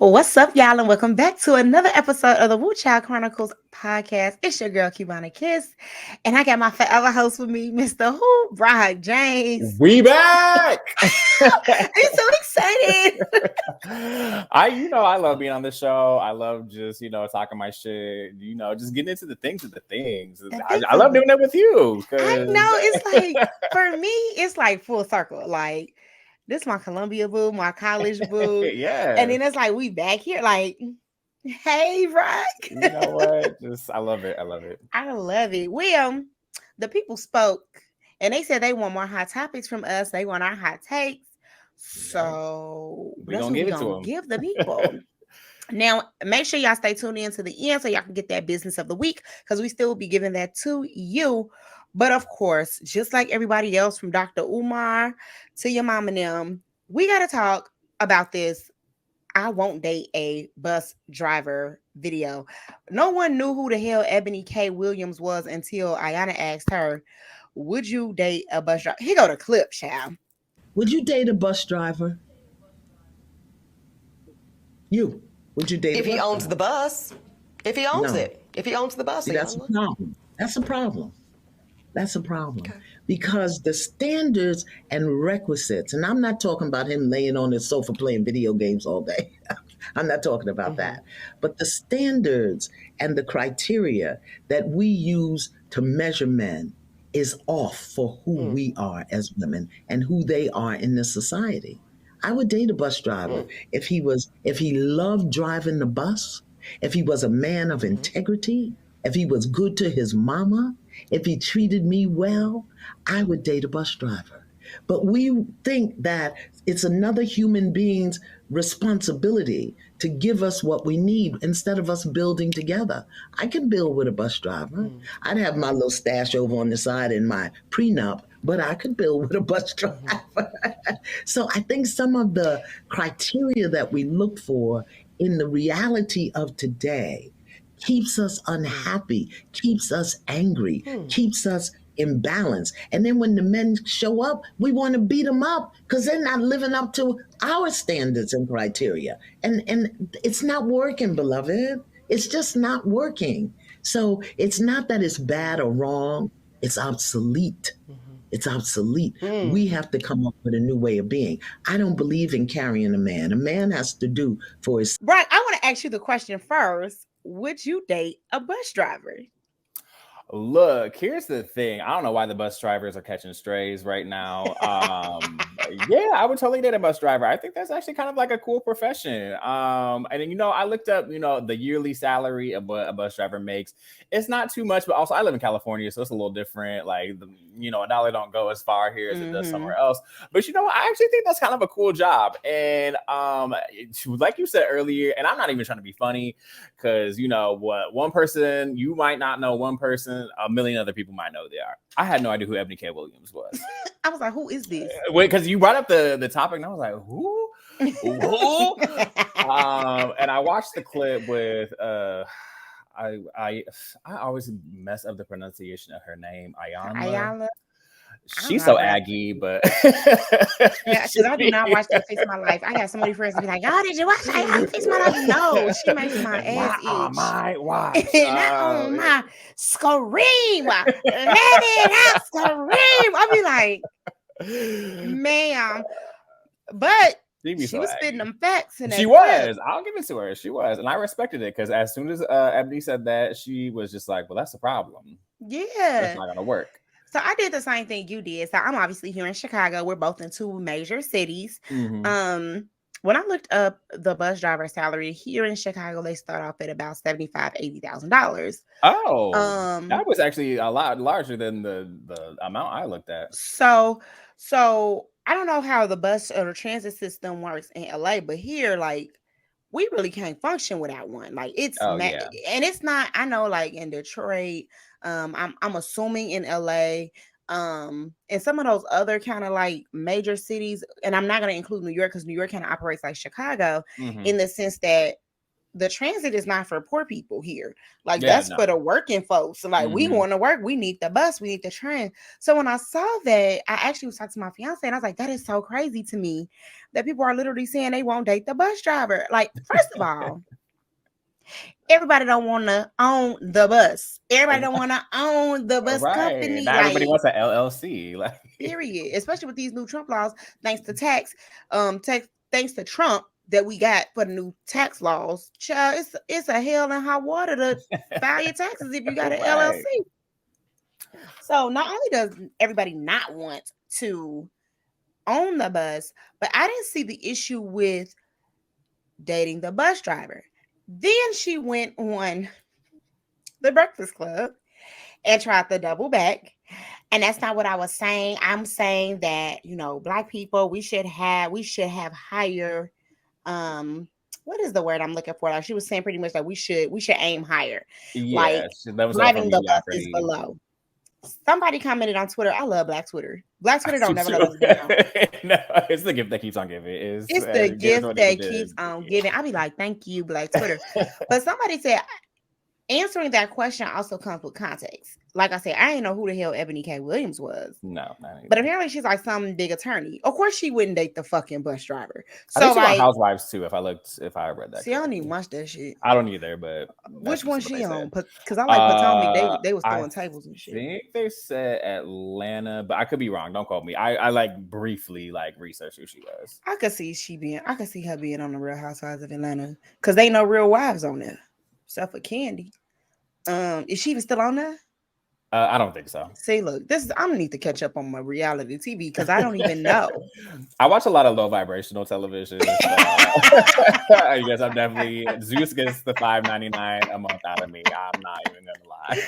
What's up, y'all, and welcome back to another episode of the Woo Child Chronicles podcast. It's your girl, Cubana Kiss, and I got my forever host with me, Mr. Who, Broc James. We back. I'm so excited. I love being on the show. I love just, talking my shit, just getting into the things of the things. I love doing that with you. I know, it's like, for me, it's like full circle. Like, this my Columbia boo, my college boo. Yeah. And then it's like, we back here, like, hey, Broc. You know what? I love it. I love it. I love it. Well, the people spoke and they said they want more hot topics from us. They want our hot takes. So we're going to give it to them. Give the people. Now, make sure y'all stay tuned in to the end so y'all can get that business of the week because we still will be giving that to you. But of course, just like everybody else from Dr. Umar to your mom and them, we got to talk about this I won't date a bus driver video. No one knew who the hell Ebony K. Williams was until Ayana asked her, would you date a bus driver? Here go the clip, child. Would you date a bus driver? Would you date if he owns the bus? If he owns it. If he owns the bus. See, that's a problem. That's a problem. That's a problem. Okay. Because the standards and requisites, and I'm not talking about him laying on his sofa playing video games all day. I'm not talking about that. But the standards and the criteria that we use to measure men is off for who we are as women and who they are in this society. I would date a bus driver if he loved driving the bus, if he was a man of integrity, if he was good to his mama, if he treated me well, I would date a bus driver. But we think that it's another human being's responsibility to give us what we need instead of us building together. I can build with a bus driver. I'd have my little stash over on the side in my prenup, but I could build with a bus driver. So I think some of the criteria that we look for in the reality of today keeps us unhappy, keeps us angry, keeps us imbalance. And then when the men show up, we want to beat them up because they're not living up to our standards and criteria. And it's not working, beloved. It's just not working. So it's not that it's bad or wrong. It's obsolete. It's obsolete. We have to come up with a new way of being. I don't believe in carrying a man. A man has to do for his... Right. I want to ask you the question first. Would you date a bus driver? Look, here's the thing. I don't know why the bus drivers are catching strays right now. Yeah, I would totally date a bus driver. I think that's actually kind of like a cool profession. And then, I looked up, the yearly salary of what a bus driver makes. It's not too much, but also I live in California, so it's a little different. Like, a dollar don't go as far here as it does somewhere else. But, I actually think that's kind of a cool job. And like you said earlier, and I'm not even trying to be funny because, one person, you might not know one person, a million other people might know who they are. I had no idea who Ebony K. Williams was. I was like, who is this? Wait, because you brought up the topic, and I was like, who? Who? And I watched the clip with I always mess up the pronunciation of her name, Ayana. She's so aggy, but yeah, because I do not watch that Fix My Life. I got so many friends to be like, "Oh, did you watch that Fix My Life?" No, she makes my ass itch. Not on my scream. Let it out, scream. I'll be like, ma'am, but she was spitting them facts. She was. I'll give it to her. She was, and I respected it because as soon as Ebony said that, she was just like, "Well, that's a problem. Yeah, that's not gonna work." So I did the same thing you did. So I'm obviously here in Chicago. We're both in two major cities. When I looked up the bus driver salary here in Chicago, they start off at about $75,000-$80,000. Oh, that was actually a lot larger than the amount I looked at. So I don't know how the bus or the transit system works in LA, but here, like, we really can't function without one. Like, it's and it's not. I know, like in Detroit. I'm assuming in LA, and some of those other kind of like major cities, and I'm not going to include New York because New York kind of operates like Chicago in the sense that the transit is not for poor people here. Like Yeah, that's no. for the working folks. So like we Mhm. want to work, we need the bus, we need the train. So when I saw that, I actually was talking to my fiance and I was like, that is so crazy to me that people are literally saying they won't date the bus driver. Like, first of all, everybody don't want to own the bus. Everybody don't want to own the bus Right. company. Not everybody Like, wants an LLC. Like, period. Especially with these new Trump laws, thanks to thanks to Trump that we got for the new tax laws. Child, it's a hell and high water to file your taxes if you got an right. LLC. So not only does everybody not want to own the bus, but I didn't see the issue with dating the bus driver. Then she went on the Breakfast Club and tried to double back. And that's not what I was saying. I'm saying that, black people, we should have higher what is the word I'm looking for? Like she was saying pretty much like we should aim higher. Yeah, Like that was up for driving the bus is mediocrity. below. Somebody commented on Twitter. I love Black Twitter. Black Twitter You don't never too. let us down. No, it's the gift that keeps on giving. It's the It gives gift what it that did. keeps on giving. I be like, thank you, Black Twitter. But somebody said answering that question also comes with context. Like I said, I didn't know who the hell Ebony K. Williams was. No, not But either. apparently she's like some big attorney. Of course she wouldn't date the fucking bus driver. I So think she's on like, Housewives too. If I read that see, I don't correctly. even watch that shit. I don't either, but that's Which one just what she they on? said. Because I like Potomac. They was I throwing tables and shit. think they said Atlanta, but I could be wrong. Don't quote me. I like briefly like researched who she was. I could see her being on the Real Housewives of Atlanta. Because they know real wives on there. Except for Candy. Is she even still on there? I don't think so. See, look, I'm gonna need to catch up on my reality TV because I don't even know. I watch a lot of low vibrational television. So I guess I'm definitely Zeus gets the $5.99 a month out of me. I'm not even gonna lie.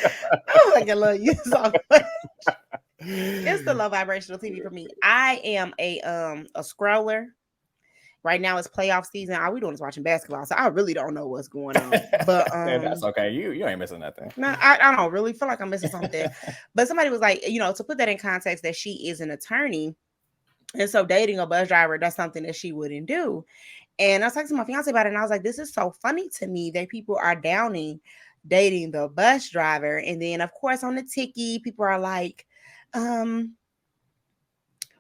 I'm like, I love you so much. It's the low vibrational TV for me. I am a scroller. Right now it's playoff season. All we doing is watching basketball, so I really don't know what's going on. But that's okay. You ain't missing nothing. No, I don't really feel like I'm missing something. But somebody was like, to put that in context, that she is an attorney, and so dating a bus driver, that's something that she wouldn't do. And I was talking to my fiance about it, and I was like, this is so funny to me that people are downing dating the bus driver, and then of course on the Tiki, people are like,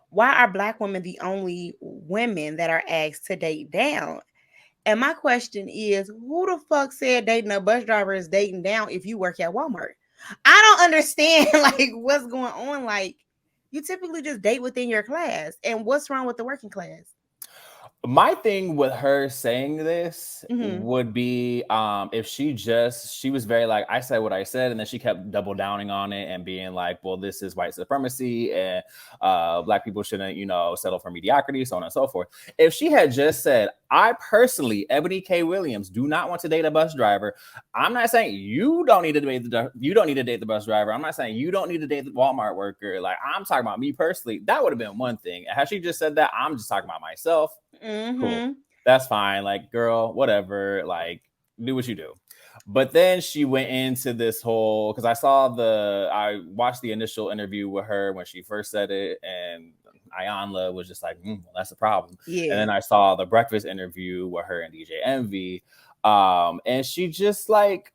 why are Black women the only women that are asked to date down? And my question is, who the fuck said dating a bus driver is dating down if you work at Walmart? I don't understand like what's going on. Like you typically just date within your class. And what's wrong with the working class? My thing with her saying this would be if she was very like, I said what I said, and then she kept double downing on it and being like, well, this is white supremacy and Black people shouldn't, settle for mediocrity, so on and so forth. If she had just said, I personally, Ebony K. Williams, do not want to date a bus driver. I'm not saying you don't need to date the bus driver. I'm not saying you don't need to date the Walmart worker. Like I'm talking about me personally. That would have been one thing. Had she just said that, I'm just talking about myself. Cool. That's fine. Like, girl, whatever. Like, do what you do. But then she went into this whole, because I watched the initial interview with her when she first said it, and Ayanla was just like, well, that's a problem. Yeah. And then I saw the breakfast interview with her and DJ Envy. And she just kept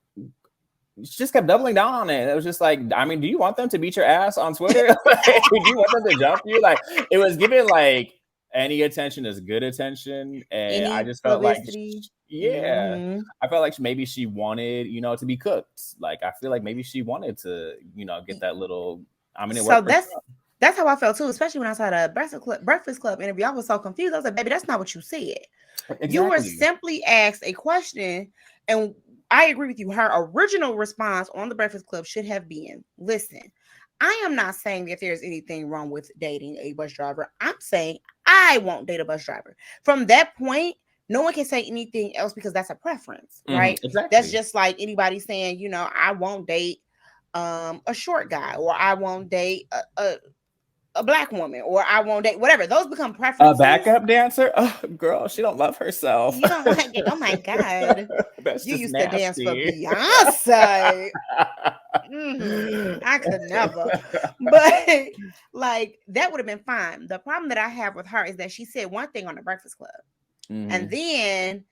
doubling down on it. It was just like, I mean, do you want them to beat your ass on Twitter? Do you want them to jump you? Like, it was given like, any attention is good attention, and I just felt publicity. I felt like maybe she wanted, to be cooked. Like I feel like maybe she wanted to, get that little. I mean, that's how I felt too, especially when I saw the Breakfast Club interview. I was so confused. I was like, baby, that's not what you said. Exactly. You were simply asked a question, and I agree with you. Her original response on the Breakfast Club should have been, listen, I am not saying that there's anything wrong with dating a bus driver. I'm saying I won't date a bus driver. From that point, no one can say anything else because that's a preference, right? Exactly. That's just like anybody saying, I won't date a short guy, or I won't date a Black woman, or I won't date whatever. Those become preferences. A backup dancer? Oh, girl, she don't love herself. You don't like it. Oh my God. That's you just used nasty. to dance for Beyonce. I could never. But like that would have been fine. The problem that I have with her is that she said one thing on the Breakfast Club. And then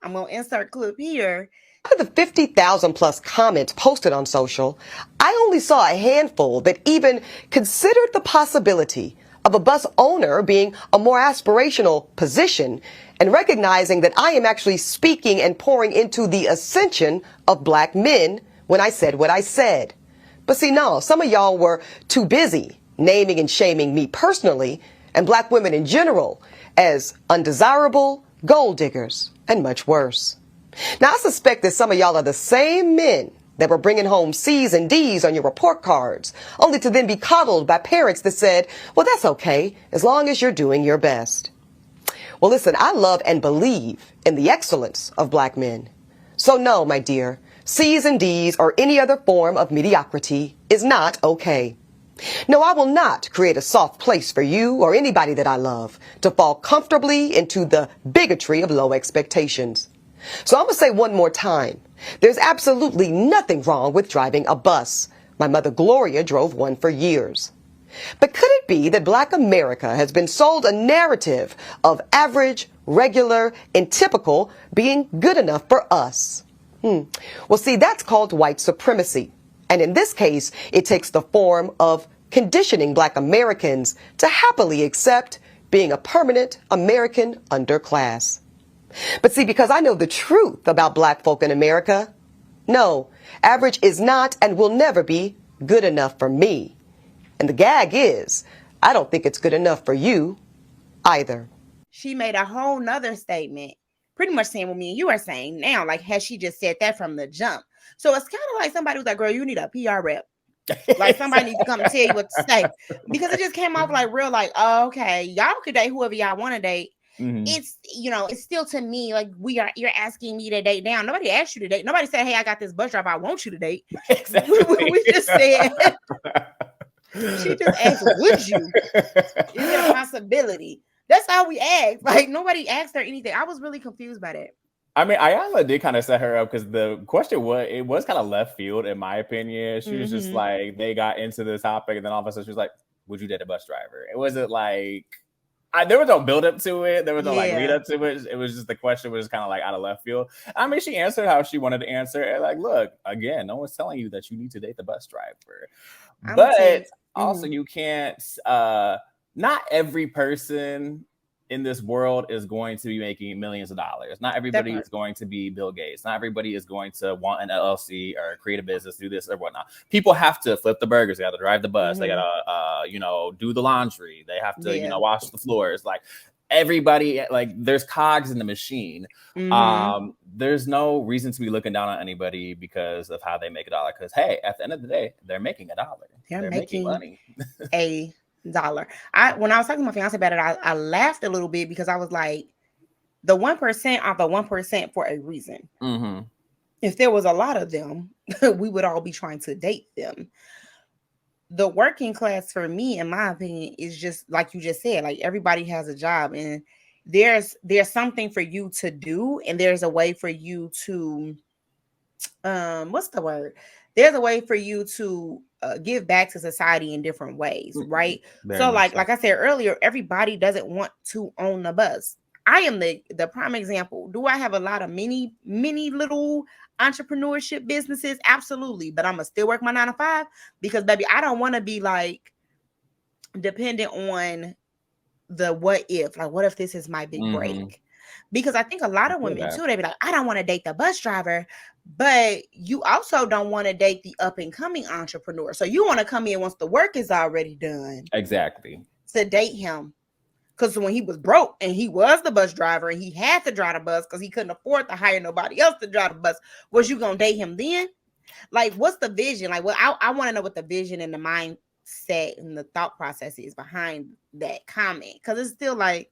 I'm gonna insert clip here. Out of the 50,000 plus comments posted on social, I only saw a handful that even considered the possibility of a bus owner being a more aspirational position and recognizing that I am actually speaking and pouring into the ascension of black men when I said what I said. But see, no, some of y'all were too busy naming and shaming me personally and black women in general as undesirable, gold diggers, and much worse. Now, I suspect that some of y'all are the same men that were bringing home C's and D's on your report cards, only to then be coddled by parents that said, well, that's okay, as long as you're doing your best. Well, listen, I love and believe in the excellence of black men. So no, my dear, C's and D's or any other form of mediocrity is not okay. No, I will not create a soft place for you or anybody that I love to fall comfortably into the bigotry of low expectations. So I'm going to say one more time, there's absolutely nothing wrong with driving a bus. My mother Gloria drove one for years. But could it be that black America has been sold a narrative of average, regular, and typical being good enough for us? Well, see, that's called white supremacy. And in this case, it takes the form of conditioning black Americans to happily accept being a permanent American underclass. But see, because I know the truth about black folk in America, no, average is not and will never be good enough for me. And the gag is, I don't think it's good enough for you either. She made a whole nother statement, pretty much saying what me and you are saying now. Like, has she just said that from the jump? So it's kind of like somebody was like, girl, you need a PR rep. Like somebody needs to come and tell you what to say. Because it just came off like real, like, oh, okay, y'all could date whoever y'all want to date. Mm-hmm. It's, it's still to me like you're asking me to date down. Nobody asked you to date. Nobody said, hey, I got this bus driver I want you to date. Exactly. we just said, she just asked, would you? Is it a possibility? That's how we asked. Like nobody asked her anything. I was really confused by that. I mean, Ayala did kind of set her up because the question was kind of left field, in my opinion. She was just like, they got into the topic, and then all of a sudden she was like, would you date a bus driver? It wasn't like, there was no build up to it. There was no like lead up to it. It was just the question was kind of like out of left field. I mean, she answered how she wanted to answer. And like, look, again, no one's telling you that you need to date the bus driver. But also you can't, not every person in this world is going to be making millions of dollars. Not everybody is going to be Bill Gates. Not everybody is going to want an LLC or create a business, do this or whatnot. People have to flip the burgers. They got to drive the bus. They got to, do the laundry. They have to, wash the floors. Like everybody, like there's cogs in the machine. There's no reason to be looking down on anybody because of how they make a dollar. Because hey, at the end of the day, they're making a dollar. They're making money. $1. When I was talking to my fiance about it, I laughed a little bit because I was like, the 1% are the 1% for a reason. If there was a lot of them, we would all be trying to date them. The working class, for me, in my opinion, is just like you just said, like everybody has a job and there's something for you to do, and there's a way for you to what's the word? There's a way for you to give back to society in different ways, right? So like I said earlier, everybody doesn't want to own a bus. I am the prime example. Do I have a lot of many little entrepreneurship businesses? Absolutely. But I'm gonna still work my 9 to 5 because baby, I don't want to be like dependent on the what if. Like, what if this is my big break? Because I think a lot of women too, they be like, I don't want to date the bus driver, but you also don't want to date the up and coming entrepreneur. So you want to come in once the work is already done. Exactly. To date him. Because when he was broke and he was the bus driver and he had to drive the bus because he couldn't afford to hire nobody else to drive the bus, was you going to date him then? Like, what's the vision? Like, well, I want to know what the vision and the mindset and the thought process is behind that comment. Because it's still like,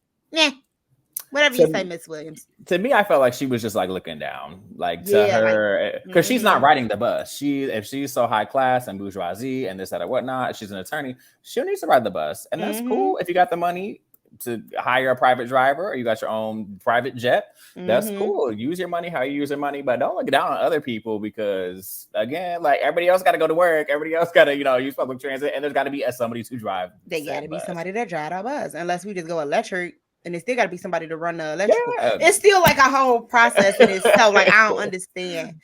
whatever you say, Miss Williams. To me, I felt like she was just like looking down, like to her, because she's not riding the bus. If she's so high class and bourgeoisie and this, that, or whatnot, she's an attorney, she needs to ride the bus. And that's cool. If you got the money to hire a private driver or you got your own private jet, that's cool. Use your money how you use your money, but don't look down on other people because, again, like everybody else got to go to work. Everybody else got to, use public transit, and there's got to be somebody to drive. They got to be somebody that drive our bus, unless we just go electric. and it still got to be somebody to run the electrical. Yeah. It's still like a whole process in itself. Like, I don't understand.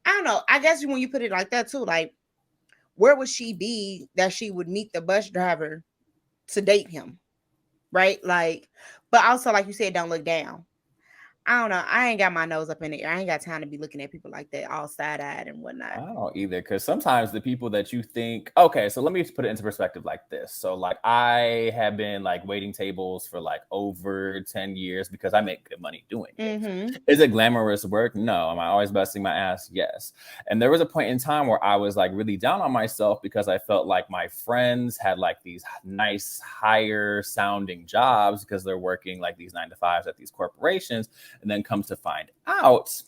I don't know. I guess when you put it like that too, like, where would she be that she would meet the bus driver to date him? Right? Like, but also, like you said, don't look down. I don't know. I ain't got my nose up in the air. I ain't got time to be looking at people like that, all side-eyed and whatnot. I don't either, because sometimes the people that you think, okay, so let me just put it into perspective like this. So like I have been like waiting tables for like over 10 years because I make good money doing it. Is it glamorous work? No. Am I always busting my ass? Yes. And there was a point in time where I was like really down on myself because I felt like my friends had like these nice higher sounding jobs because they're working like these 9-to-5s at these corporations. And then comes to find out,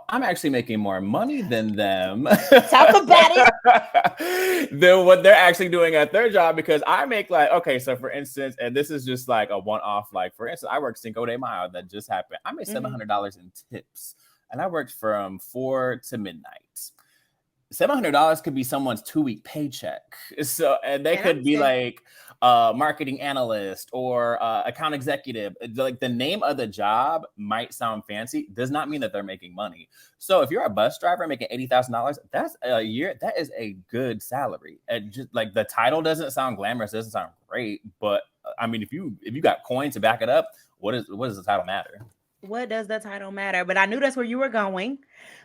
I'm actually making more money than them. Talk about it. Than what they're actually doing at their job, because I make like, okay, so for instance, and this is just like a one-off, like for instance, I work Cinco de Mayo that just happened. I made $700 in tips, and I worked from 4 to midnight. $700 could be someone's 2-week paycheck. So, and they could be like marketing analyst or account executive. Like the name of the job might sound fancy, does not mean that they're making money. So if you're a bus driver making $80,000, that's a year. That is a good salary. And just like the title doesn't sound glamorous, doesn't sound great, but I mean, if you got coins to back it up, what does the title matter? What does the title matter? But I knew that's where you were going,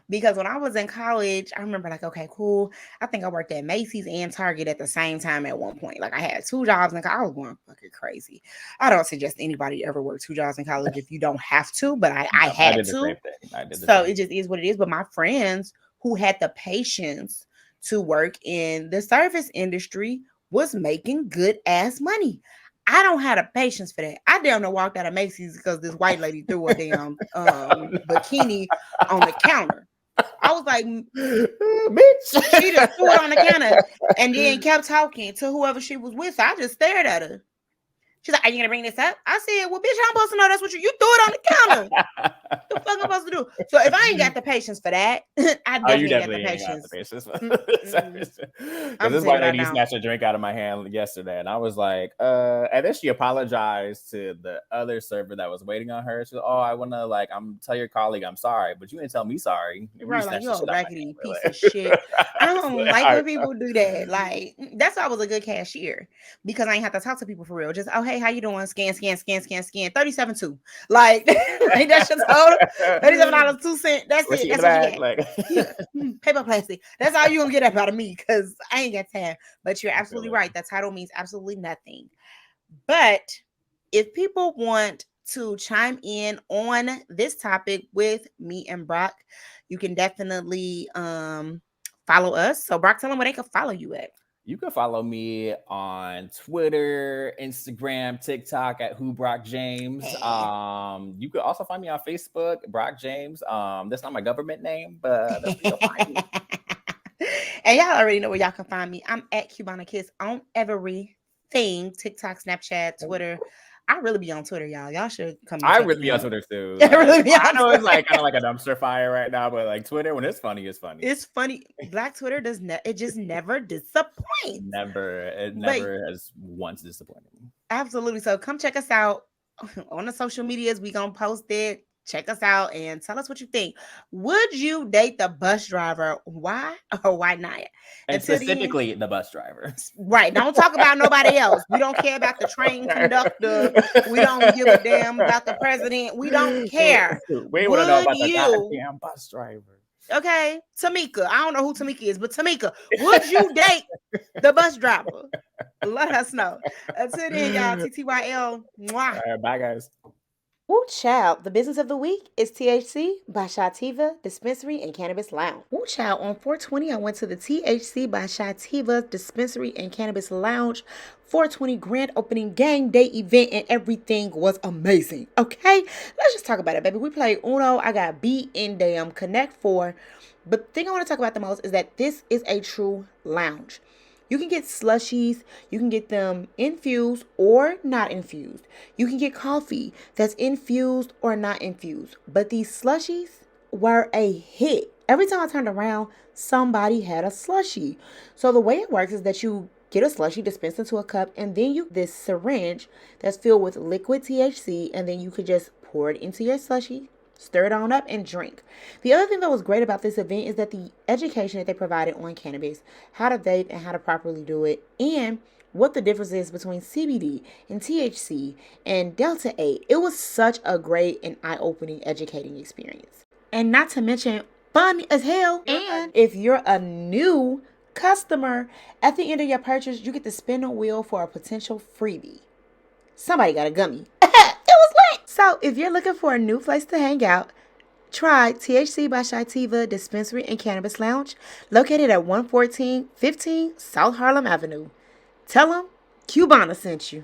because when I was in college, I remember like, okay, cool. I think I worked at Macy's and Target at the same time at one point. Like I had 2 jobs and I was going fucking crazy. I don't suggest anybody ever work 2 jobs in college if you don't have to, but I had to. So it just is what it is. But my friends who had the patience to work in the service industry was making good ass money. I don't have the patience for that. I damn near walked out of Macy's because this white lady threw a damn bikini on the counter. I was like, bitch, she just threw it on the counter and then kept talking to whoever she was with. So I just stared at her. She's like, are you gonna bring this up? I said, well, bitch, I'm supposed to know that's what you threw it on the counter. What the fuck am I supposed to do? So if I ain't got the patience for that, I definitely got the patience. Because this white lady snatched a drink out of my hand yesterday, and I was like, and then she apologized to the other server that was waiting on her. She was, oh, I wanna like, tell your colleague I'm sorry, but you didn't tell me sorry. Right, like you're a raggedy piece of shit. I don't like when people do that. Like that's why I was a good cashier, because I ain't have to talk to people for real. Just, oh hey, how you doing? Scan. 37.2. Like that's your total. $37.02. That's it. That's what you get. Like paper plastic. That's all you gonna get up out of me, because I ain't got time. But you're absolutely right. That title means absolutely nothing. But if people want to chime in on this topic with me and Brock, you can definitely follow us. So Brock, tell them where they can follow you at. You can follow me on Twitter, Instagram, TikTok at Broc James. You can also find me on Facebook, Broc James. That's not my government name, but that's where you'll find me. And y'all already know where y'all can find me. I'm at Cubana Kiss on everything: TikTok, Snapchat, Twitter. I really be on Twitter, y'all. Y'all should come. I really be on Twitter too. Like, I know it's like kind of like a dumpster fire right now, but like Twitter, when it's funny, it's funny. It's funny. Black Twitter it just never disappoints. It never has once disappointed me. Absolutely. So come check us out on the social medias. We gonna post it. Check us out and tell us what you think. Would you date the bus driver? Why or why not? And specifically the bus driver. Right. Don't talk about nobody else. We don't care about the train conductor. We don't give a damn about the president. We don't care. We want to know about the goddamn bus driver. Okay. Tamika. I don't know who Tamika is, but Tamika, would you date the bus driver? Let us know. Until then, y'all, TTYL. Mwah. All right, bye, guys. Woo child, the business of the week is THC by Shativa Dispensary and Cannabis Lounge. Woo child, on 420, I went to the THC by Shativa Dispensary and Cannabis Lounge 420 grand opening game day event, and everything was amazing. Okay, let's just talk about it, baby. We played Uno. I got beat in damn Connect 4. But the thing I want to talk about the most is that this is a true lounge. You can get slushies, you can get them infused or not infused. You can get coffee that's infused or not infused. But these slushies were a hit. Every time I turned around, somebody had a slushie. So the way it works is that you get a slushie dispensed into a cup, and then you this syringe that's filled with liquid THC, and then you could just pour it into your slushie, stir it on up, and drink. The other thing that was great about this event is that the education that they provided on cannabis, how to vape and how to properly do it, and what the difference is between CBD and THC and Delta 8. It was such a great and eye-opening educating experience. And not to mention, fun as hell. And if you're a new customer, at the end of your purchase, you get to spin a wheel for a potential freebie. Somebody got a gummy. It was lit. So if you're looking for a new place to hang out, try THC by Shytiva Dispensary and Cannabis Lounge, located at 11415 South Harlem Avenue. Tell them Cubana sent you.